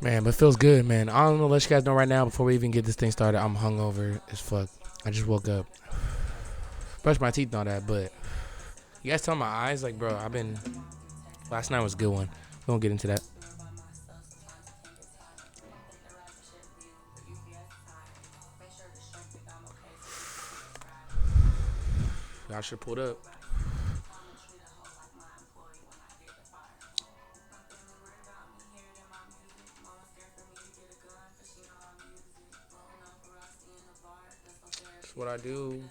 Man, but it feels good, man. I don't know, let you guys know right now before we even get this thing started, I'm hungover as fuck. I just woke up. Brushed my teeth and all that, but you guys tell my eyes, like, bro, last night was a good one. We won't get into that. Y'all should pulled up. That's what I do.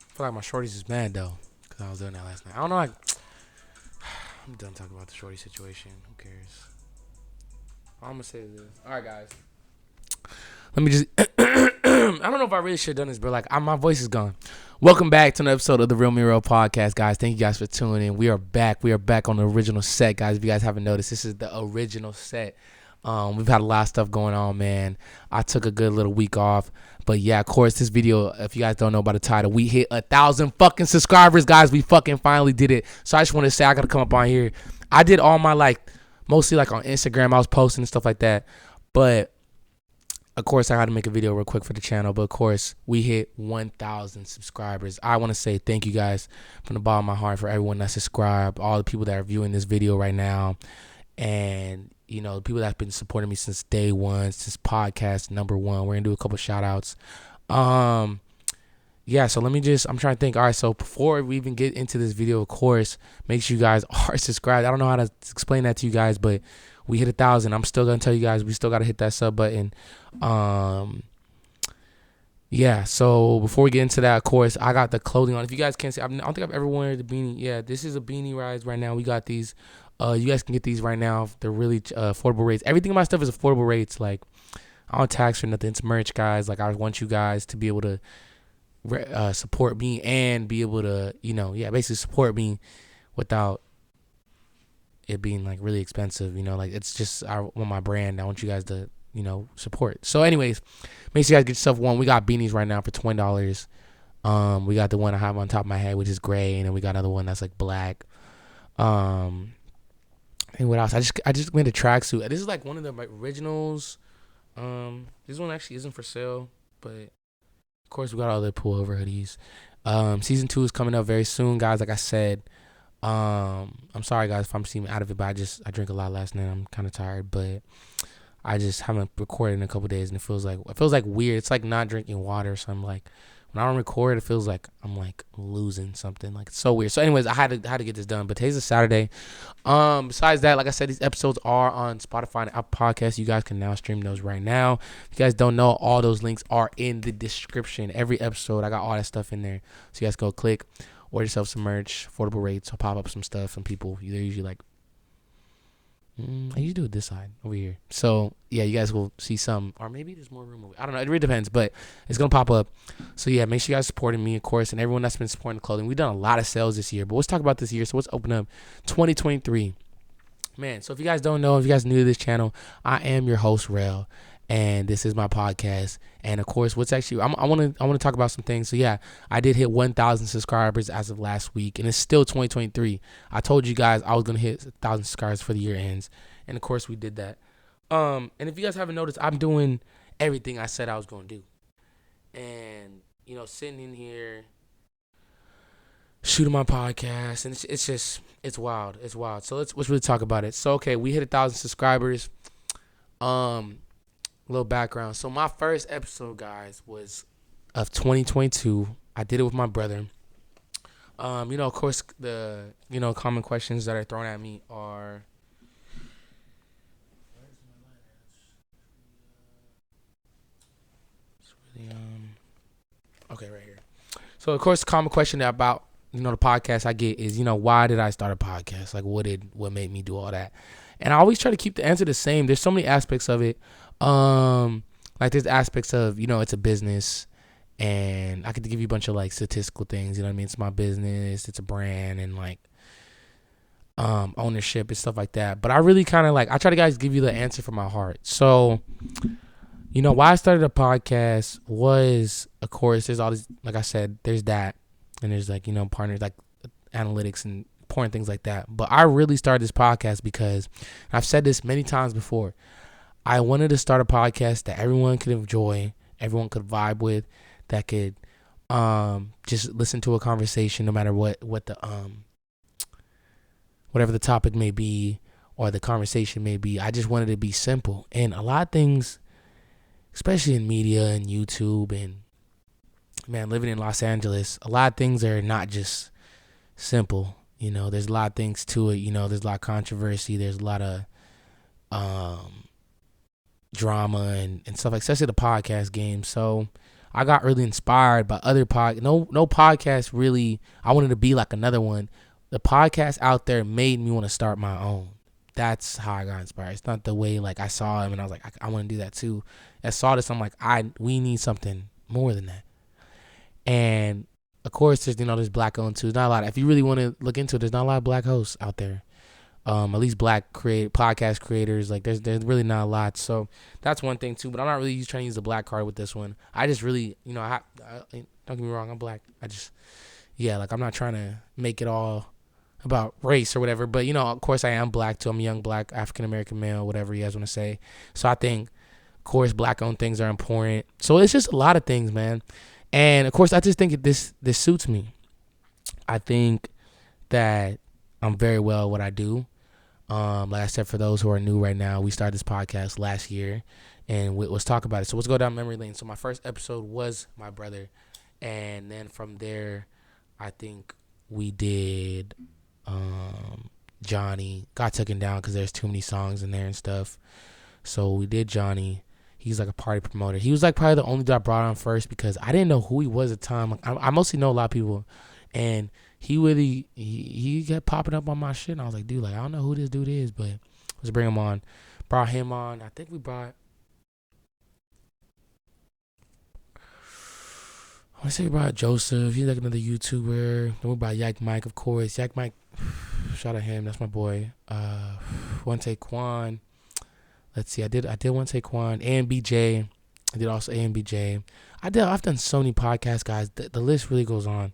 I feel like my shorties is mad though, cause I was doing that last night. I don't know. I'm done talking about the shorty situation. Who cares? All I'm gonna say is this. All right, guys. Let me just. I don't know if I really should have done this, but like, my voice is gone. Welcome back to another episode of the Real Miro Podcast, guys. Thank you guys for tuning in. We are back. We are back on the original set, guys. If you guys haven't noticed, this is the original set. We've had a lot of stuff going on, man. I took a good little week off. But yeah, of course, this video, if you guys don't know about the title, we hit 1,000 fucking subscribers, guys. We fucking finally did it. So I just want to say, I got to come up on here. I did all my, mostly on Instagram, I was posting and stuff like that. But, of course, I had to make a video real quick for the channel. But, of course, we hit 1,000 subscribers. I want to say thank you guys from the bottom of my heart for everyone that subscribed, all the people that are viewing this video right now. And, you know, the people that have been supporting me since day one, since podcast number one. We're going to do a couple shout outs. Yeah, so I'm trying to think. All right, so before we even get into this video, of course, make sure you guys are subscribed. I don't know how to explain that to you guys, but we hit 1,000. I'm still going to tell you guys, we still got to hit that sub button. Yeah, so before we get into that, of course, I got the clothing on. If you guys can't see, I don't think I've ever worn the beanie. Yeah, this is a beanie rise right now. We got these. You guys can get these right now. They're really affordable rates. Everything in my stuff is affordable rates. Like, I don't tax for nothing. It's merch, guys. Like, I want you guys to be able to support me and be able to, basically support me without it being really expensive. It's just, I want my brand. I want you guys to, support. So, anyways, make sure you guys get yourself one. We got beanies right now for $20. We got the one I have on top of my head, which is gray, and then we got another one that's black. And what else? I just made a tracksuit. This is one of the originals. This one actually isn't for sale, but of course we got all the pullover hoodies. Season 2 is coming up very soon, guys. Like I said, I'm sorry guys if I'm seeming out of it, but I drank a lot last night. I'm kind of tired, but I just haven't recorded in a couple days, and it feels like weird. It's like not drinking water. So I'm like, when I don't record, it feels like I'm losing something. It's so weird. So anyways, I had to get this done. But today's a Saturday. Besides that, like I said, these episodes are on Spotify and Apple Podcasts. You guys can now stream those right now. If you guys don't know, all those links are in the description. Every episode, I got all that stuff in there. So you guys go click, order yourself some merch, affordable rates. I'll pop up some stuff, and people, they're usually I usually do it this side over here. So yeah, you guys will see some, or maybe there's more room over. I don't know. It really depends, but it's gonna pop up. So yeah, make sure you guys supporting me, of course, and everyone that's been supporting the clothing. We've done a lot of sales this year, but let's talk about this year. So let's open up 2023. Man, so if you guys don't know, if you guys are new to this channel, I am your host, Rel, and this is my podcast. And of course, I want to talk about some things. So yeah, I did hit 1,000 subscribers as of last week, and it's still 2023. I told you guys I was gonna hit 1,000 subscribers for the year ends, and of course we did that. And if you guys haven't noticed, I'm doing everything I said I was gonna do, and sitting in here shooting my podcast, and it's wild. It's wild. So let's really talk about it. So okay, we hit 1,000 subscribers. Little background. So my first episode, guys, was of 2022. I did it with my brother. Of course, the common questions that are thrown at me are, okay, right here. So of course, the common question about the podcast I get is, why did I start a podcast? What made me do all that? And I always try to keep the answer the same. There's so many aspects of it. There's aspects of, it's a business, and I could give you a bunch of statistical things, you know what I mean? It's my business, it's a brand, and ownership and stuff like that. But I really kind of like, I try to guys give you the answer from my heart. So, why I started a podcast was, of course, there's all these, like I said, there's that. And there's like, partners like analytics and important things like that. But I really started this podcast because I've said this many times before. I wanted to start a podcast that everyone could enjoy, everyone could vibe with, that could just listen to a conversation no matter what the whatever the topic may be or the conversation may be. I just wanted it to be simple. And a lot of things, especially in media and YouTube and, man, living in Los Angeles, a lot of things are not just simple. There's a lot of things to it. There's a lot of controversy. There's a lot of drama and stuff, like, especially the podcast game. So I got really inspired by other no podcast really. I wanted to be like another one. The podcast out there made me want to start my own. That's how I got inspired. It's not the way like I saw him and I was like, I want to do that too. I saw this, I'm like, we need something more than that. And of course, there's black owned too. There's not a lot. If you really want to look into it, there's not a lot of black hosts out there. At least black podcast creators. Like there's really not a lot. So that's one thing too. But I'm not really trying to use the black card with this one. I just really, I don't get me wrong, I'm black. I'm not trying to make it all about race or whatever. But of course I am black too. I'm a young black African American male, whatever you guys want to say. So I think, of course, black owned things are important. So it's just a lot of things, man. And of course, I just think this suits me. I think that I'm very well at what I do. Like I said, for those who are new right now, we started this podcast last year, and let's talk about it. So let's go down memory lane. So my first episode was my brother, and then from there, I think we did Johnny. Got taken down because there's too many songs in there and stuff. So we did Johnny. He's like a party promoter. He was like probably the only dude I brought on first because I didn't know who he was at the time. Like, I mostly know a lot of people, and he really he kept popping up on my shit. And I was like, dude, like I don't know who this dude is, but let's bring him on. Brought him on. I think we brought. I want to say we brought Joseph. He's like another YouTuber. Then we brought Yak Mike, of course. Yak Mike, shout out him. That's my boy. One Taekwon. Let's see. I did one Taekwon. AMBJ. I did also AMBJ. I've done so many podcasts, guys. The list really goes on.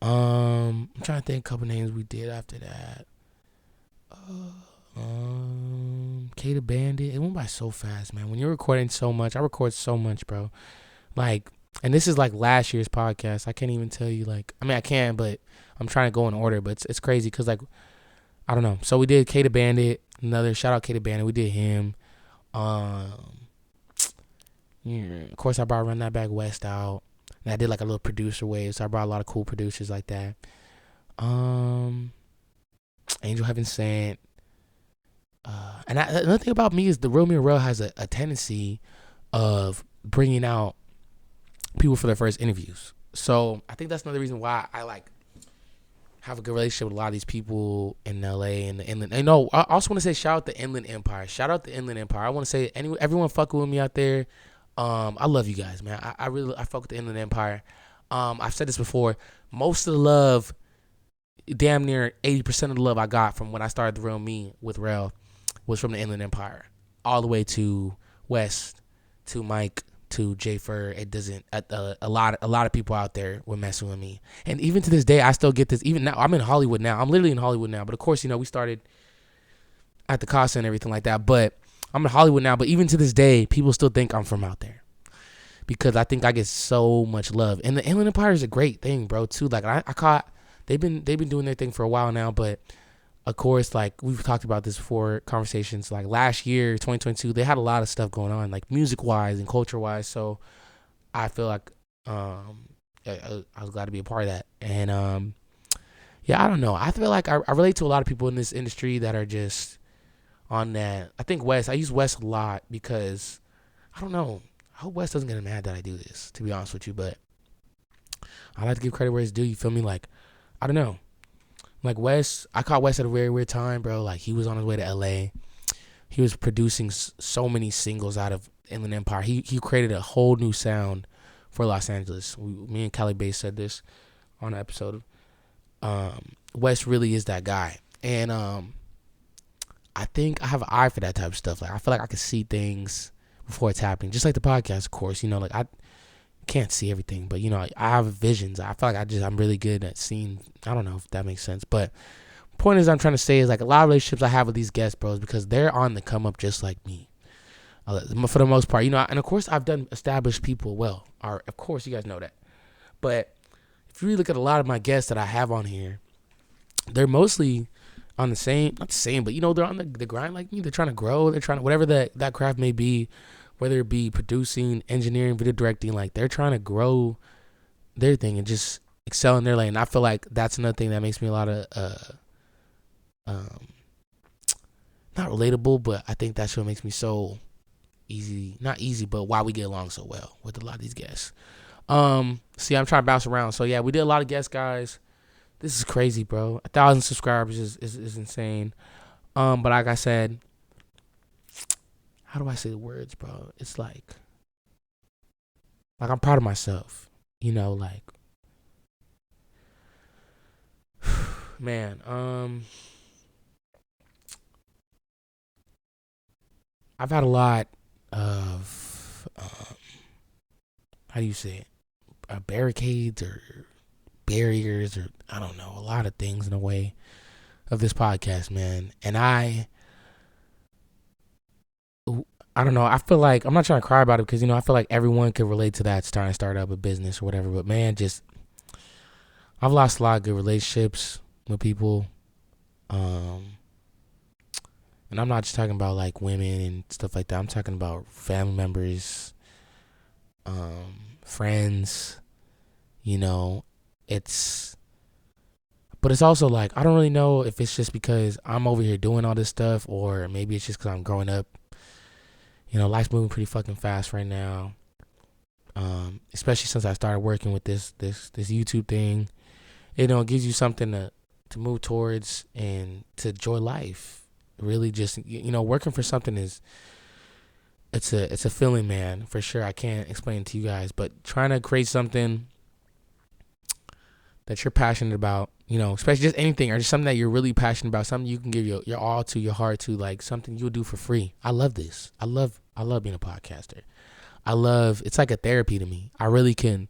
I'm trying to think a couple names we did after that. K the Bandit. It went by so fast, man. When you're recording so much, I record so much, bro. Like, and this is like last year's podcast. I can't even tell you, like, I mean, I can, but I'm trying to go in order. But it's crazy because, like, I don't know. So we did K the Bandit. Another shout out K the Bandit. We did him. Yeah, of course, I brought Run That Back West out. And I did like a little producer wave, so I brought a lot of cool producers like that. Angel Heaven Sent. And another thing about me is the Real Me Real has a tendency of bringing out people for their first interviews. So I think that's another reason why I like have a good relationship with a lot of these people in LA and the Inland. I know. I also want to say shout out the Inland Empire. Shout out the Inland Empire. I want to say everyone fucking with me out there. I love you guys, man. I really fuck with the Inland Empire. I've said this before. Most of the love, damn near 80% of the love I got from when I started The Real Me with Rel was from the Inland Empire. All the way to West, to Mike, to Jay Fur. It doesn't. A lot of people out there were messing with me, and even to this day, I still get this. Even now, I'm in Hollywood now. I'm literally in Hollywood now. But of course, we started at the Casa and everything like that. But I'm in Hollywood now. But even to this day, people still think I'm from out there because I think I get so much love. And the Inland Empire is a great thing, bro. Too. Like I caught. They've been doing their thing for a while now, but. Of course, like we've talked about this before, conversations like last year, 2022, they had a lot of stuff going on, like music-wise and culture-wise. So I feel like I was glad to be a part of that. And yeah, I don't know. I feel like I relate to a lot of people in this industry that are just on that. I think Wes, I use Wes a lot because I don't know. I hope Wes doesn't get mad that I do this, to be honest with you. But I like to give credit where it's due. You feel me? Like, I don't know. Like Wes, I caught Wes at a very weird time, bro. Like he was on his way to LA. He was producing so many singles out of Inland Empire. He created a whole new sound for Los Angeles. Me and Cali Bass said this on an episode. Wes really is that guy. And I think I have an eye for that type of stuff. Like, I feel like I can see things before it's happening. Just like the podcast, of course. Like, I can't see everything, but I have visions. I feel like I'm really good at seeing. I don't know if that makes sense, but point is, I'm trying to say is, like, a lot of relationships I have with these guest bros, because they're on the come up just like me, for the most part. And of course I've done established people well. Of course you guys know that. But if you really look at a lot of my guests that I have on here, they're mostly on the same, not the same, but they're on the grind like me. They're trying to grow. They're trying to, whatever that craft may be, whether it be producing, engineering, video directing, like, they're trying to grow their thing and just excel in their lane. And I feel like that's another thing that makes me a lot of not relatable, but I think that's what makes me so easy, not easy, but why we get along so well with a lot of these guests. See, I'm trying to bounce around. So yeah, we did a lot of guests, guys. This is crazy, bro. 1,000 subscribers is insane. But like I said, how do I say the words, bro? It's like I'm proud of myself. Like, man, I've had a lot of how do you say it? Barricades or barriers, or I don't know, a lot of things in the way of this podcast, man. And I don't know. I feel like, I'm not trying to cry about it, because I feel like everyone could relate to that, trying to start up a business or whatever. But man, I've lost a lot of good relationships with people. And I'm not just talking about like women and stuff like that. I'm talking about family members, friends. But it's also like, I don't really know if it's just because I'm over here doing all this stuff, or maybe it's just because I'm growing up. Life's moving pretty fucking fast right now. Especially since I started working with this YouTube thing. It gives you something to move towards and to enjoy life. Really, just working for something it's a feeling, man, for sure. I can't explain it to you guys, but trying to create something that you're passionate about, especially just anything, or just something that you're really passionate about, something you can give your all to, your heart to, like something you'll do for free. I love this. I love being a podcaster. It's like a therapy to me. I really can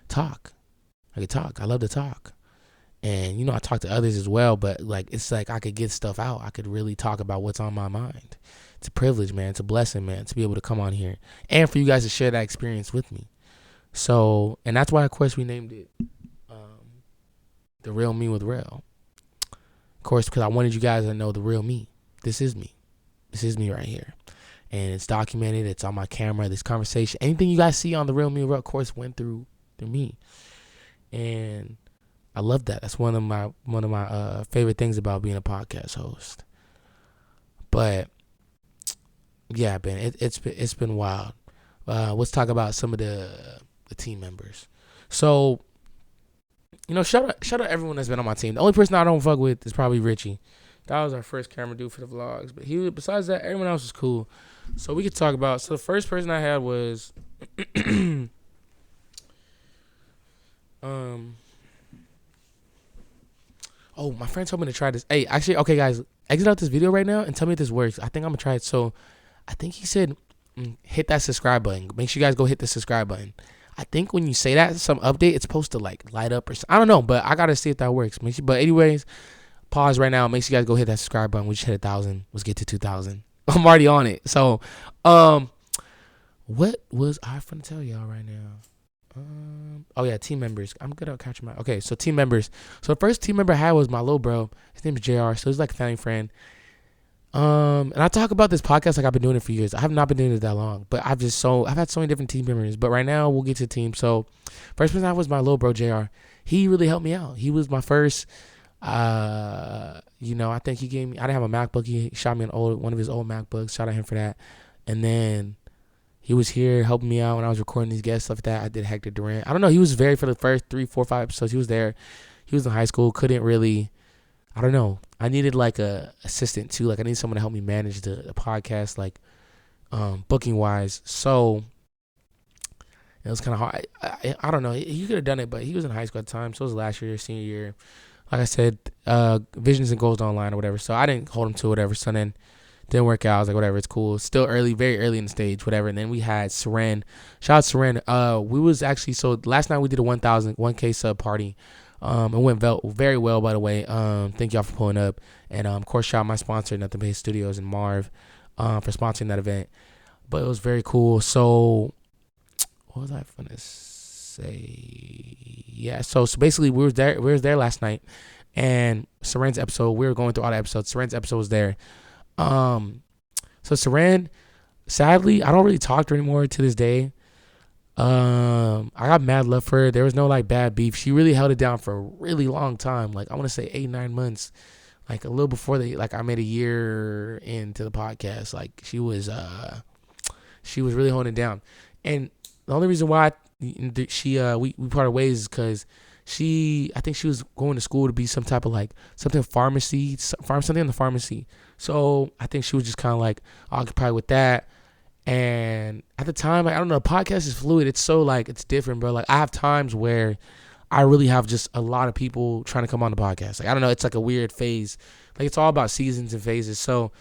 talk. I love to talk. And, I talk to others as well, but like, it's like I could get stuff out. I could really talk about what's on my mind. It's a privilege, man. It's a blessing, man, to be able to come on here and for you guys to share that experience with me. So, and that's why, of course, we named it The Real Me with Rel. Of course, because I wanted you guys to know the real me. This is me. This is me right here. And it's documented. It's on my camera. This conversation, anything you guys see on The Real Me with Rel, of course, went through me. And I love that. That's one of my favorite things about being a podcast host. But yeah, man, it's been wild. Let's talk about some of the team members. So, shout out everyone that's been on my team. The only person I don't fuck with is probably Richie. That was our first camera dude for the vlogs. But besides that, everyone else was cool. So we could talk about. So the first person I had was oh, my friend told me to try this. Hey, actually, okay, guys, exit out this video right now and tell me if this works. I think I'm going to try it. So, I think he said, hit that subscribe button. Make sure you guys go hit the subscribe button. I think when you say that, some update, it's supposed to, like, light up or something. I don't know, but I got to see if that works. But anyways, pause right now. Make sure you guys go hit that subscribe button. We just hit 1,000. Let's get to 2,000. I'm already on it. So, what was I going to tell y'all right now? Oh yeah, team members. I'm good at catching my. Okay, so team members. So the first team member I had was my little bro. His name is JR. So he's like a family friend. And I talk about this podcast like I've been doing it for years. I have not been doing it that long, but I've had so many different team members. But right now we'll get to the team. So first person I was my little bro JR. He really helped me out. He was my first. I think he gave me. I didn't have a MacBook. He shot me one of his old MacBooks. Shout out him for that. And then he was here helping me out when I was recording these guests, stuff like that. I did Hector Durant. I don't know. He was for the first 3, 4, 5 episodes. He was there. He was in high school. Couldn't really, I don't know. I needed like a assistant too. Like I need someone to help me manage the podcast, like booking wise. So it was kind of hard. I don't know. He could have done it, but he was in high school at the time. So it was last year, senior year. like I said, visions and goals don't align or whatever. So I didn't hold him to whatever. So then didn't work out. I was like, whatever, it's cool. Still early, very early in the stage, whatever. And then we had Seren. Shout out Seren. We was actually, so last night we did a 1K sub party. It went very well, by the way. Thank y'all for pulling up. And of course, shout out my sponsor, Nothing But Hits Studios, and Marv, for sponsoring that event. But it was very cool. So what was I gonna say? Yeah. So basically, we were there last night, and Seren's episode. We were going through all the episodes. Seren's episode was there. So Seren, sadly, I don't really talk to her anymore to this day. I got mad love for her. There was no like bad beef. She really held it down for a really long time. Like I want to say 8-9 months. Like a little before I made a year into the podcast. Like she was really holding it down. And the only reason why we parted ways is because I think she was going to school to be some type of like something something in the pharmacy. So I think she was just kind of like occupied with that. And at the time, like, I don't know, the podcast is fluid. It's so like, it's different, bro. Like I have times where I really have just a lot of people trying to come on the podcast. Like, I don't know, it's like a weird phase. Like it's all about seasons and phases. So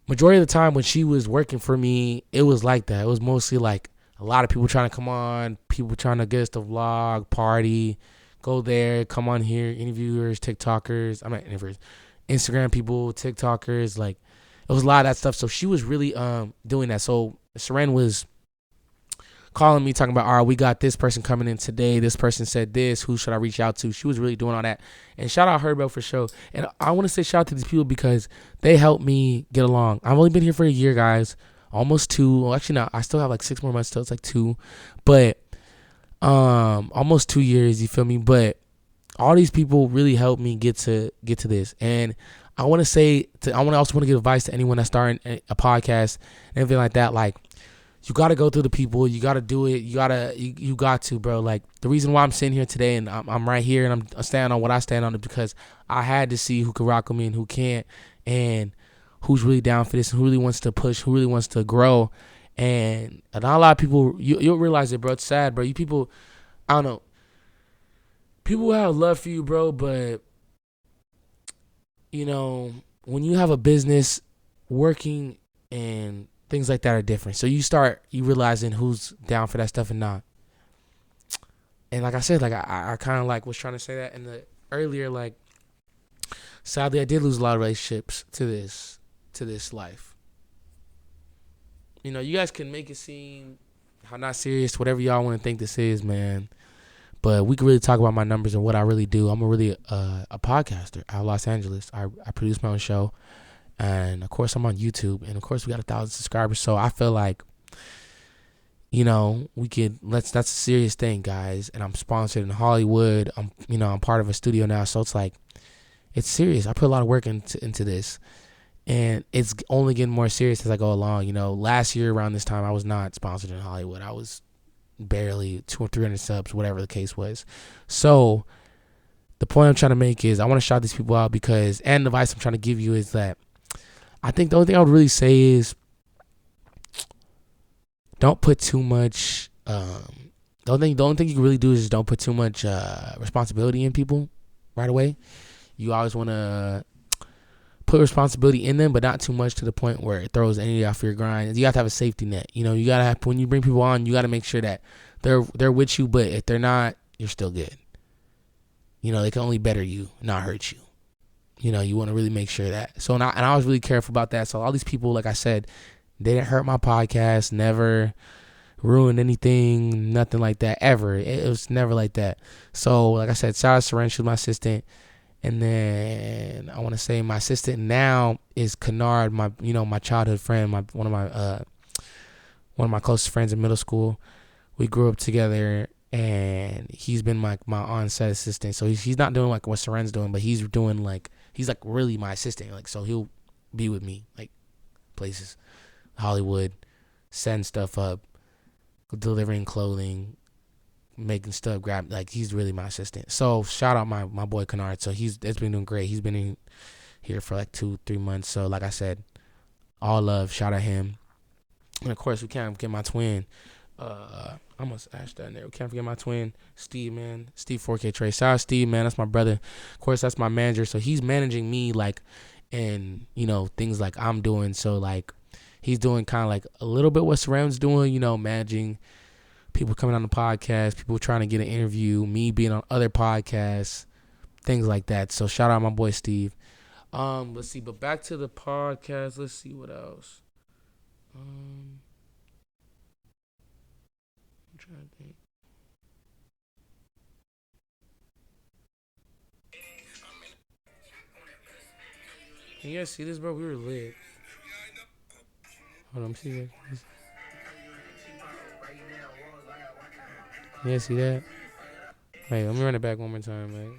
majority of the time when she was working for me, it was like that. It was mostly like a lot of people trying to come on, people trying to get us to vlog, party, go there, come on here, interviewers, TikTokers. I'm not interviewers, Instagram people, TikTokers. Like it was a lot of that stuff. So she was really doing that. So Seren was calling me talking about, all right, we got this person coming in today. This person said this. Who should I reach out to? She was really doing all that. And shout out her, bro, for sure. And I want to say shout out to these people because they helped me get along. I've only been here for a year, guys. Almost 2. Well, actually, no, I still have like 6 more months till it's like 2. But almost 2 years, you feel me? But all these people really helped me get to this. And I want to say, I also want to give advice to anyone that's starting a podcast and everything like that. Like, you got to go through the people. You got to do it. You got to, bro. Like, the reason why I'm sitting here today and I'm right here and I'm standing on what I stand on is because I had to see who could rock with me and who can't, and who's really down for this and who really wants to push, who really wants to grow. And not a lot of people, you'll realize it, bro. It's sad, bro. You people, I don't know. People have love for you, bro, but, you know, when you have a business, working and things like that are different. So you realizing who's down for that stuff and not. And like I said, like I kind of like was trying to say that in the earlier, like, sadly I did lose a lot of relationships to this life. You know, you guys can make it seem how not serious, whatever y'all want to think this is, man. But we can really talk about my numbers and what I really do. I'm a podcaster out of Los Angeles. I produce my own show. And of course I'm on YouTube, and of course we got 1,000 subscribers. So I feel like, you know, that's a serious thing, guys. And I'm sponsored in Hollywood. I'm part of a studio now. So it's like, it's serious. I put a lot of work into this, and it's only getting more serious as I go along. You know, last year around this time, I was not sponsored in Hollywood. I was barely 200 or 300 subs, whatever the case was. So the point I'm trying to make is I want to shout these people out and the advice I'm trying to give you is that I think the only thing I would really say is don't put too much. The only thing you can really do is just don't put too much responsibility in people right away. You always want to put responsibility in them, but not too much to the point where it throws any off your grind. You have to have a safety net. You know, you gotta have, when you bring people on, you gotta make sure that they're with you. But if they're not, you're still good. You know, they can only better you, not hurt you. You know, you want to really make sure that. So, and I was really careful about that. So all these people, like I said, they didn't hurt my podcast, never ruined anything, nothing like that, ever. It was never like that. So, like I said, shout out to Seren, she was my assistant. And then I want to say my assistant now is Kennard, my childhood friend, one of my closest friends in middle school. We grew up together. And he's been my on-set assistant. So he's not doing like what Seren's doing, but he's like really my assistant. Like, so he'll be with me, like, places, Hollywood, setting stuff up, delivering clothing, making stuff, like, he's really my assistant. So shout out my boy Kennard. So it's been doing great. He's been in here for like 2-3 months. So like I said, all love, shout out him. And of course we can't get my twin, I must ask that in there. Can't forget my twin, Steve, man. Steve 4K Trey. Shout out Steve, man. That's my brother. Of course, that's my manager. So he's managing me, like, and, things like I'm doing. So, like, he's doing kind of like a little bit what Surround's doing, managing people coming on the podcast, people trying to get an interview, me being on other podcasts, things like that. So, shout out my boy Steve. Let's see. But back to the podcast. Let's see what else. I'm trying to think. Can you guys see this, bro? We were lit. Hold on, let me see that. You guys see that? Wait, let me run it back one more time, man.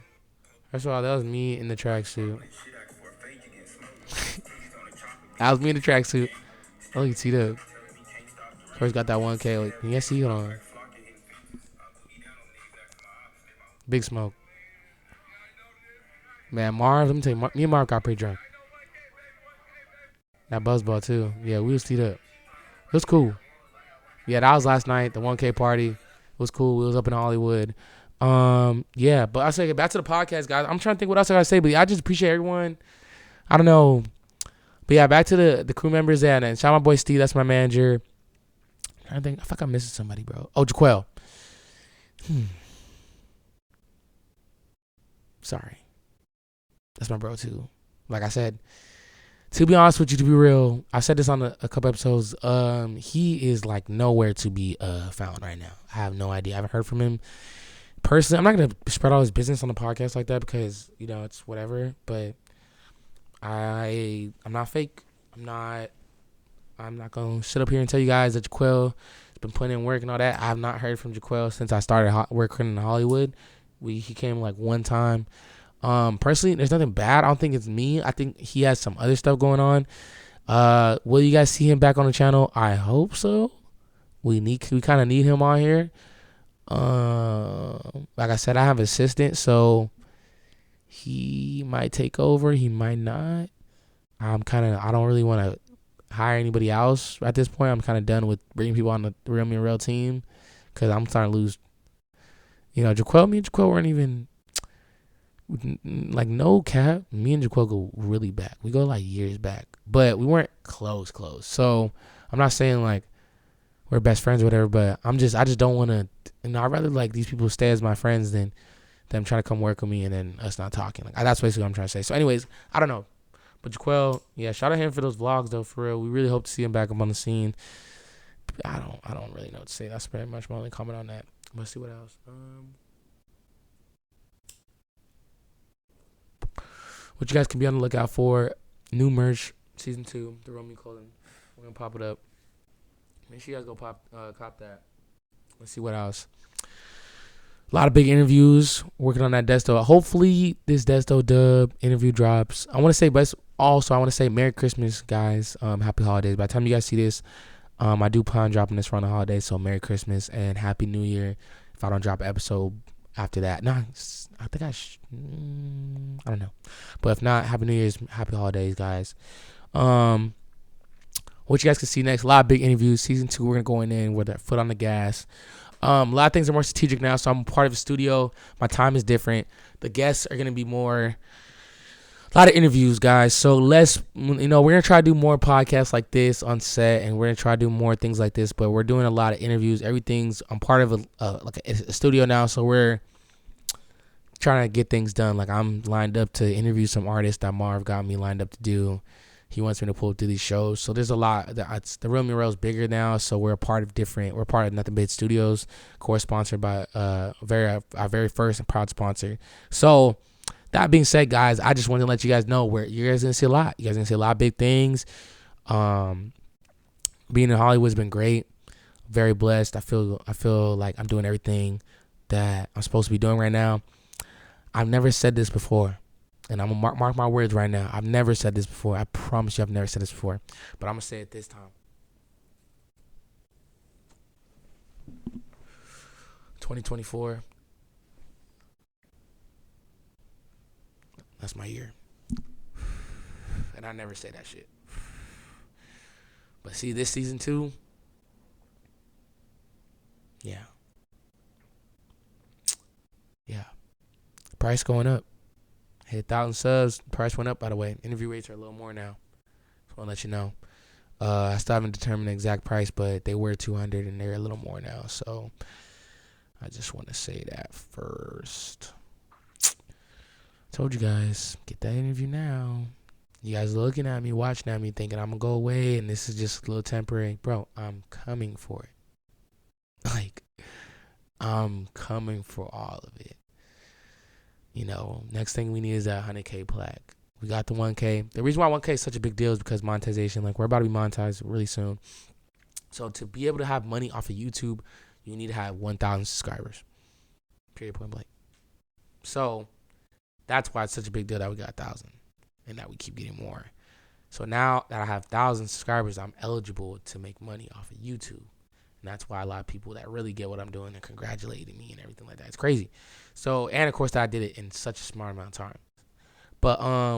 First of all, that was me in the tracksuit. That was me in the tracksuit. Oh, you can see that. First got that 1K. Like, can you guys see? Hold on. Big Smoke. Man, Marv, let me tell you, me and Marv got pretty drunk. That buzzball, too. Yeah, we was teed up. It was cool. Yeah, that was last night, the 1K party. It was cool. We was up in Hollywood. Yeah, but I say back to the podcast, guys. I'm trying to think what else I gotta say, but I just appreciate everyone. I don't know. But yeah, back to the crew members there. And shout out my boy Steve, that's my manager. I think I feel like I'm missing somebody, bro. Oh, Jaquel. Sorry. That's my bro too. Like I said, to be honest with you, to be real, I said this on a couple episodes. He is like nowhere to be found right now. I have no idea. I haven't heard from him personally. I'm not gonna spread all his business on the podcast like that because it's whatever. But I'm not fake. I'm not gonna sit up here and tell you guys that Jaquel has been putting in work and all that. I have not heard from Jaquel since I started working in Hollywood. He came like one time. Personally, there's nothing bad. I don't think it's me. I think he has some other stuff going on. Will you guys see him back on the channel? I hope so. We kind of need him on here. Like I said, I have an assistant, so he might take over. He might not. I don't really want to hire anybody else at this point. I'm kind of done with bringing people on the Real Me Real team because I'm starting to lose. Me and Jaquel weren't even. Like, no cap, me and Jaquel go really back. We go like years back, but we weren't close. So I'm not saying like we're best friends or whatever, but I just don't want to. I'd rather like these people stay as my friends than them trying to come work with me and then us not talking. Like that's basically what I'm trying to say. So, anyways, I don't know, but Jaquel, yeah, shout out him for those vlogs though. For real, we really hope to see him back up on the scene. I don't really know what to say. That's pretty much my only comment on that. Let's see what else. What you guys can be on the lookout for: new merch, season 2, the Romeo clothing. We're gonna pop it up. Make sure you guys go cop that. Let's see what else. A lot of big interviews. Working on that Desto. Hopefully this Desto Dub interview drops. I want to say, but also I want to say Merry Christmas, guys. Happy holidays. By the time you guys see this, I do plan on dropping this around the holidays. So Merry Christmas and Happy New Year. If I don't drop an episode after that, I think I don't know, but if not, Happy New Year's, Happy Holidays, guys. What you guys can see next, a lot of big interviews. Season 2, we're gonna go in with our foot on the gas. A lot of things are more strategic now, so I'm part of a studio. My time is different. The guests are gonna be more. A lot of interviews, guys. So we're gonna try to do more podcasts like this on set, and we're gonna try to do more things like this. But we're doing a lot of interviews. I'm part of a studio now, so we're trying to get things done. Like I'm lined up to interview some artists that Marv got me lined up to do. He wants me to pull through these shows. So there's a lot. The Real Me Real is bigger now, so we're part of Nothing But Studios, co-sponsored by our very first and proud sponsor. So that being said, guys, I just wanted to let you guys know where you guys are gonna see a lot. You guys are gonna see a lot of big things. Being in Hollywood has been great. Very blessed. I feel like I'm doing everything that I'm supposed to be doing right now. I've never said this before, and I'm gonna mark my words right now. I've never said this before. I promise you, I've never said this before, but I'm gonna say it this time. 2024. That's my year. And I never say that shit. But see, this season 2, Yeah. Yeah. Price going up. Hit 1,000 subs. Price went up, by the way. Interview rates are a little more now. Just want to let you know. I still haven't determined the exact price, but they were 200 and they're a little more now. So I just want to say that first. Told you guys, get that interview now. You guys looking at me, watching at me, thinking I'm going to go away and this is just a little temporary. Bro, I'm coming for it. Like, I'm coming for all of it. You know, next thing we need is that 100K plaque. We got the 1K. The reason why 1K is such a big deal is because monetization. Like, we're about to be monetized really soon. So to be able to have money off of YouTube, you need to have 1,000 subscribers. Period, point blank. So that's why it's such a big deal that we got 1,000 and that we keep getting more. So now that I have 1,000 subscribers, I'm eligible to make money off of YouTube. And that's why a lot of people that really get what I'm doing are congratulating me and everything like that. It's crazy. So, and of course, that I did it in such a smart amount of time. But I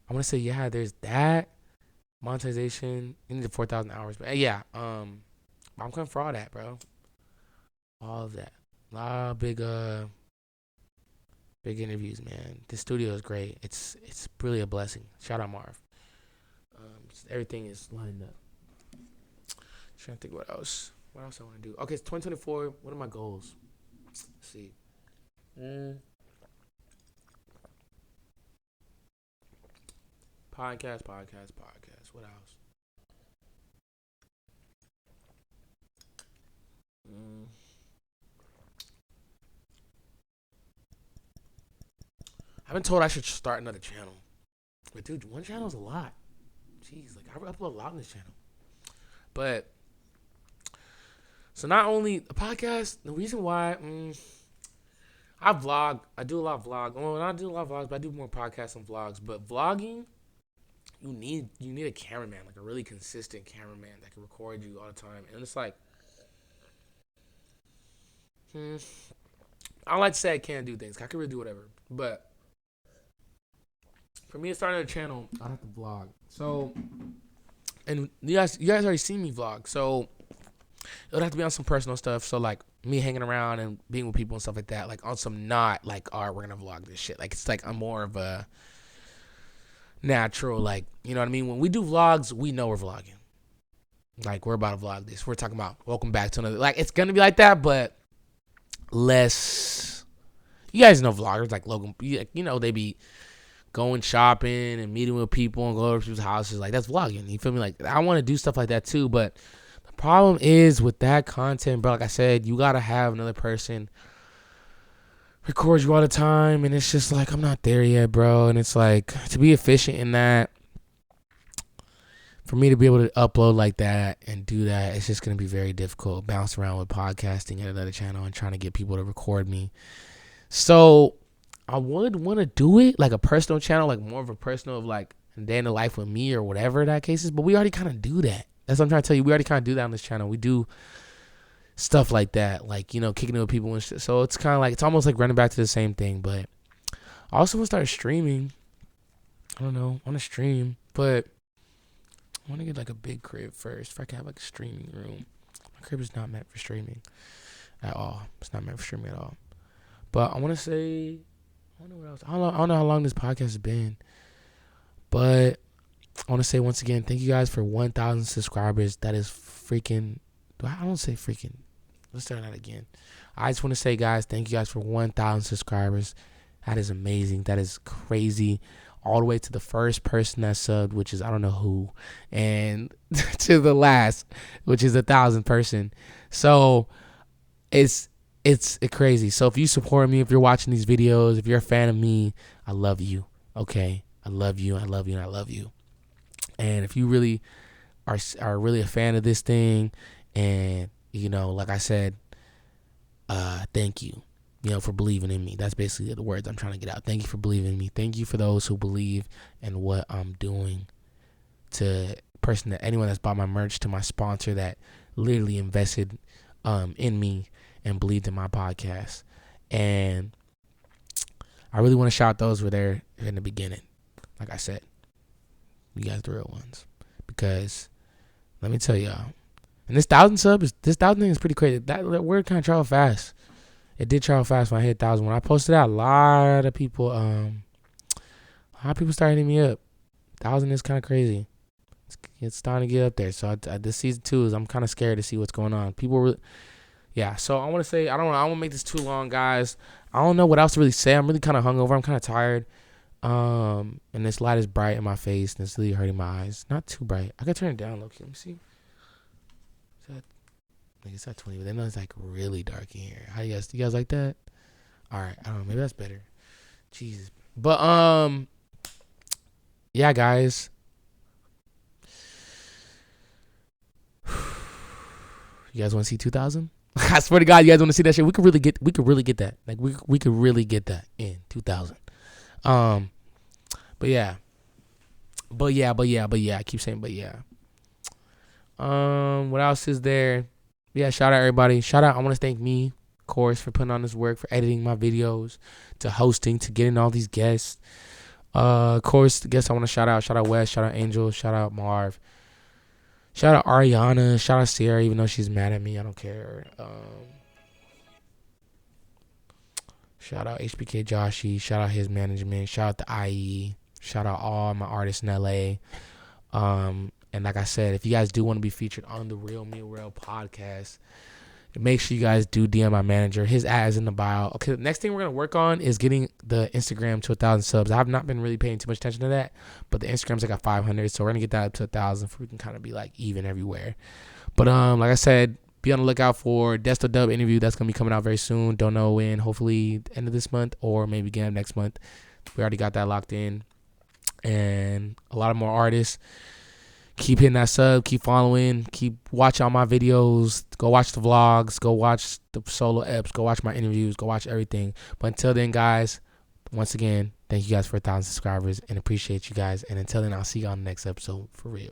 want to say, yeah, there's that monetization. You need the 4,000 hours, but yeah, I'm coming for all that, bro. All of that. A lot of big interviews, man. This studio is great. It's really a blessing. Shout out Marv. Everything is lined up. Trying to think what else. What else I want to do? Okay, it's 2024. What are my goals? Let's see. Podcast. What else? I've been told I should start another channel. But dude, one channel is a lot. Jeez, like I upload a lot on this channel. But so not only a podcast, the reason why I vlog, I do a lot of vlog. Well, I do a lot of vlogs, but I do more podcasts and vlogs. But vlogging, you need a cameraman, like a really consistent cameraman that can record you all the time. And it's like, I like to say I can't do things. I can really do whatever. But for me to start a channel, I'd have to vlog. So, and you guys already seen me vlog. So it would have to be on some personal stuff. So like me hanging around and being with people and stuff like that. Like on some not like, all right, we're gonna vlog this shit. Like it's like I'm more of a natural, like, you know what I mean? When we do vlogs, we know we're vlogging. Like we're about to vlog this. We're talking about welcome back to another. Like it's gonna be like that, but less. You guys know vloggers like Logan. You know they be going shopping and meeting with people and going to people's houses. Like that's vlogging. You feel me? Like I want to do stuff like that too, but the problem is with that content, bro. Like I said, you gotta have another person record you all the time, and it's just like I'm not there yet, bro. And it's like to be efficient in that, for me to be able to upload like that and do that, it's just gonna be very difficult. Bounce around with podcasting at another channel and trying to get people to record me. So I would want to do it like a personal channel, like more of a personal of like a day in the life with me or whatever that case is. But we already kind of do that. That's what I'm trying to tell you. We already kind of do that on this channel. We do stuff like that, like, you know, kicking it with people and shit. So it's kind of like, it's almost like running back to the same thing. But I also want to start streaming. I don't know. I want to stream, but I want to get like a big crib first. If I can have like a streaming room. My crib is not meant for streaming at all. It's not meant for streaming at all. But I want to say, I don't know what else. I don't know how long this podcast has been. But I want to say once again, thank you guys for 1,000 subscribers. That is freaking, I don't say freaking. Let's start that again. I just want to say, guys, thank you guys for 1,000 subscribers. That is amazing. That is crazy. All the way to the first person that subbed, which is I don't know who, and to the last, which is 1,000 person. So it's crazy. So if you support me, if you're watching these videos, if you're a fan of me, I love you. Okay, I love you. I love you. And I love you. And if you really are really a fan of this thing, and you know, like I said, thank you. You know, for believing in me. That's basically the words I'm trying to get out. Thank you for believing in me. Thank you for those who believe in what I'm doing. To anyone that's bought my merch, to my sponsor that literally invested in me and believed in my podcast. And I really want to shout those who were there in the beginning. Like I said, you guys are the real ones. Because let me tell y'all, And this 1,000 thing is pretty crazy. That word kind of traveled fast. It did travel fast when I hit 1,000. When I posted that, a lot of people started hitting me up. 1,000 is kind of crazy. It's starting to get up there. So this season 2 is, I'm kind of scared to see what's going on. People really, yeah. So I want to say, I don't want to make this too long, guys. I don't know what else to really say. I'm really kind of hungover. I'm kind of tired. And this light is bright in my face, and it's really hurting my eyes. Not too bright. I can turn it down, low key. Let me see. It's at 20, but then it's like really dark in here. How you guys like that? All right, I don't know. Maybe that's better. Jesus. But yeah, guys. You guys want to see 2,000? I swear to God, you guys want to see that shit? We could really get that. Like we could really get that in 2,000. But yeah. I keep saying but yeah. What else is there? Yeah, shout out everybody. Shout out. I want to thank me, of course, for putting on this work, for editing my videos, to hosting, to getting all these guests. Of course, the guests I want to shout out. Shout out Wes. Shout out Angel. Shout out Marv. Shout out Ariana. Shout out Sierra, even though she's mad at me. I don't care. Shout out HBK Joshy. Shout out his management. Shout out to IE. Shout out all my artists in LA. And like I said, if you guys do want to be featured on the Real Me Real podcast, make sure you guys do DM my manager. His ad is in the bio. Okay, the next thing we're going to work on is getting the Instagram to 1,000 subs. I have not been really paying too much attention to that, but the Instagram's like at 500, so we're going to get that up to 1,000 so we can kind of be like even everywhere. But like I said, be on the lookout for Desto Dub interview. That's going to be coming out very soon. Don't know when. Hopefully end of this month or maybe beginning of next month. We already got that locked in. And a lot of more artists. Keep hitting that sub, keep following, keep watching all my videos, go watch the vlogs, go watch the solo eps, go watch my interviews, go watch everything. But until then, guys, once again, thank you guys for 1,000 subscribers and appreciate you guys. And until then, I'll see you on the next episode for real.